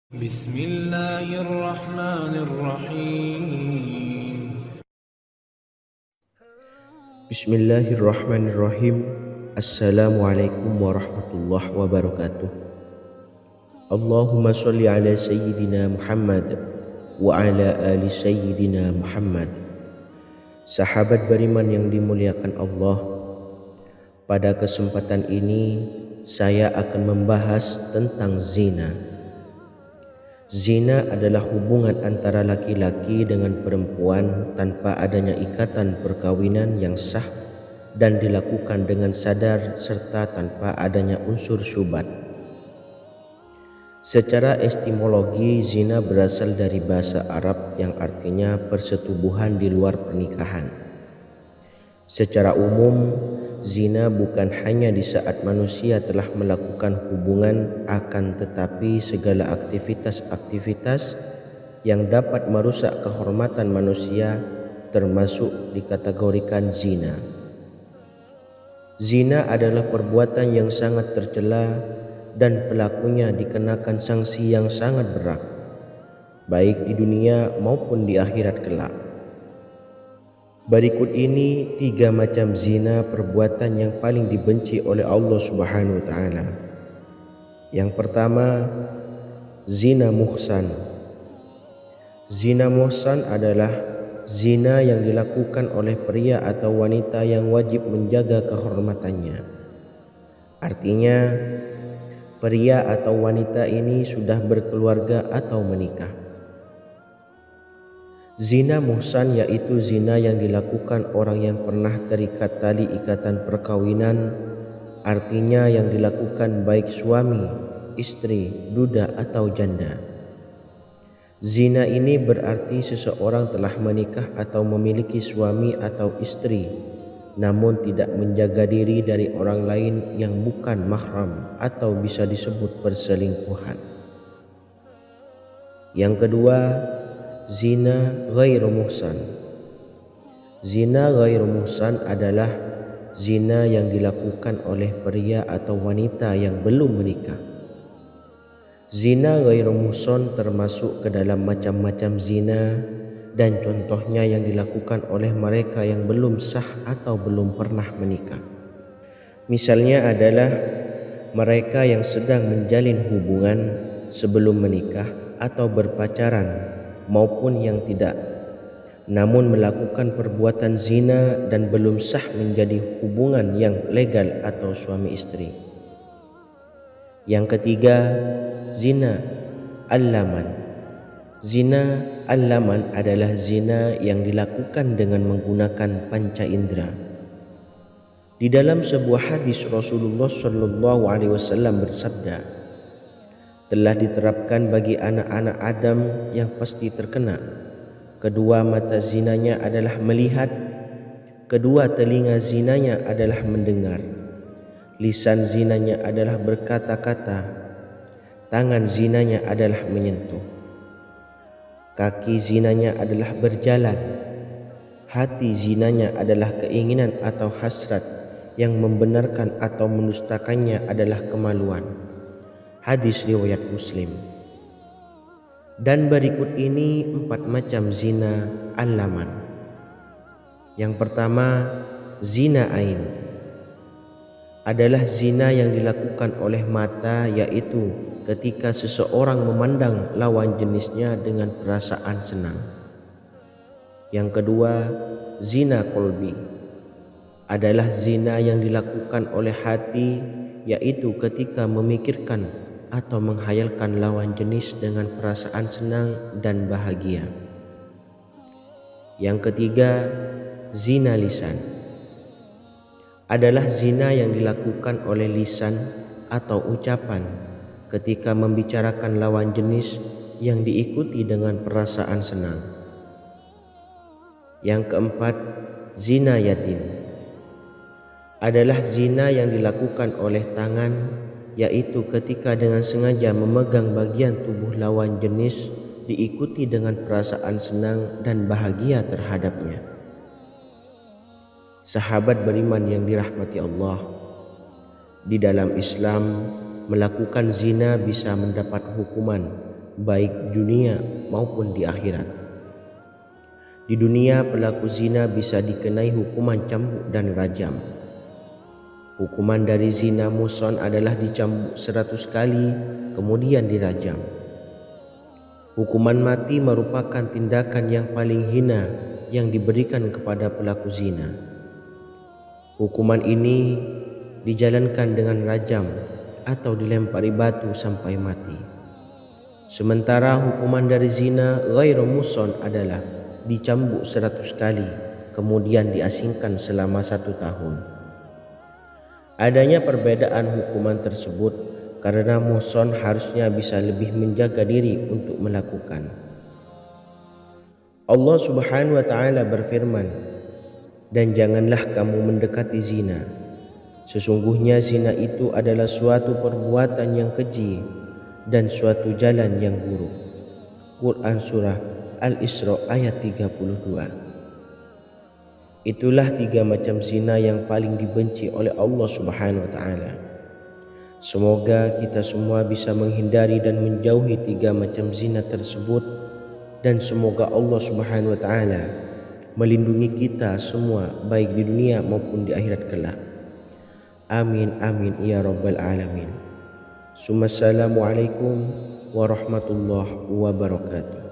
بسم الله الرحمن الرحيم Bismillahirrahmanirrahim. Assalamualaikum warahmatullahi wabarakatuh. Allahumma sholli ala sayyidina Muhammad wa ala ali sayyidina Muhammad. Sahabat beriman yang dimuliakan Allah, pada kesempatan ini saya akan membahas tentang zina. Zina adalah hubungan antara laki-laki dengan perempuan tanpa adanya ikatan perkawinan yang sah dan dilakukan dengan sadar serta tanpa adanya unsur syubhat. Secara etimologi, zina berasal dari bahasa Arab yang artinya persetubuhan di luar pernikahan. Secara umum, zina bukan hanya di saat manusia telah melakukan hubungan, akan tetapi segala aktivitas-aktivitas yang dapat merusak kehormatan manusia termasuk dikategorikan zina. Zina adalah perbuatan yang sangat tercela dan pelakunya dikenakan sanksi yang sangat berat, baik di dunia maupun di akhirat kelak. Berikut ini 3 macam zina, perbuatan yang paling dibenci oleh Allah Subhanahu wa taala. Yang pertama, zina muhsan. Zina muhsan adalah zina yang dilakukan oleh pria atau wanita yang wajib menjaga kehormatannya. Artinya, pria atau wanita ini sudah berkeluarga atau menikah. Zina muhsan yaitu zina yang dilakukan orang yang pernah terikat tali ikatan perkawinan, artinya yang dilakukan baik suami, istri, duda atau janda. Zina ini berarti seseorang telah menikah atau memiliki suami atau istri, namun tidak menjaga diri dari orang lain yang bukan mahram atau bisa disebut perselingkuhan. Yang kedua, zina ghairu muhsan. Zina ghairu muhsan adalah zina yang dilakukan oleh pria atau wanita yang belum menikah. Zina ghairu muhsan termasuk ke dalam macam-macam zina dan contohnya yang dilakukan oleh mereka yang belum sah atau belum pernah menikah. Misalnya adalah mereka yang sedang menjalin hubungan sebelum menikah atau berpacaran maupun yang tidak, namun melakukan perbuatan zina dan belum sah menjadi hubungan yang legal atau suami istri. Yang ketiga, zina al-laman. Zina al-laman adalah zina yang dilakukan dengan menggunakan panca indera. Di dalam sebuah hadis Rasulullah Shallallahu Alaihi Wasallam bersabda, telah diterapkan bagi anak-anak Adam yang pasti terkena. Kedua mata zinanya adalah melihat, kedua telinga zinanya adalah mendengar, lisan zinanya adalah berkata-kata, tangan zinanya adalah menyentuh, kaki zinanya adalah berjalan, hati zinanya adalah keinginan atau hasrat, yang membenarkan atau mendustakannya adalah kemaluan. Hadis riwayat Muslim. Dan berikut ini 4 macam zina al-laman. Yang pertama, zina ain. Adalah zina yang dilakukan oleh mata, yaitu ketika seseorang memandang lawan jenisnya dengan perasaan senang. Yang kedua, zina kolbi. Adalah zina yang dilakukan oleh hati, yaitu ketika memikirkan atau menghayalkan lawan jenis dengan perasaan senang dan bahagia. Yang ketiga, zina lisan. Adalah zina yang dilakukan oleh lisan atau ucapan ketika membicarakan lawan jenis yang diikuti dengan perasaan senang. Yang keempat, zina yadin. Adalah zina yang dilakukan oleh tangan, yaitu ketika dengan sengaja memegang bagian tubuh lawan jenis diikuti dengan perasaan senang dan bahagia terhadapnya. Sahabat beriman yang dirahmati Allah, di dalam Islam melakukan zina bisa mendapat hukuman baik di dunia maupun di akhirat. Di dunia pelaku zina bisa dikenai hukuman cambuk dan rajam. Hukuman dari zina muhsan adalah dicambuk 100 kali kemudian dirajam. Hukuman mati merupakan tindakan yang paling hina yang diberikan kepada pelaku zina. Hukuman ini dijalankan dengan rajam atau dilempari batu sampai mati. Sementara hukuman dari zina ghairu muhsan adalah dicambuk 100 kali kemudian diasingkan selama 1 tahun. Adanya perbedaan hukuman tersebut karena muhsan harusnya bisa lebih menjaga diri untuk melakukan. Allah Subhanahu wa taala berfirman, "Dan janganlah kamu mendekati zina. Sesungguhnya zina itu adalah suatu perbuatan yang keji dan suatu jalan yang buruk." Quran Surah Al-Isra ayat 32. Itulah 3 macam zina yang paling dibenci oleh Allah Subhanahu wa taala. Semoga kita semua bisa menghindari dan menjauhi 3 macam zina tersebut, dan semoga Allah Subhanahu wa taala melindungi kita semua baik di dunia maupun di akhirat kelak. Amin amin ya rabbal alamin. Assalamualaikum warahmatullahi wabarakatuh.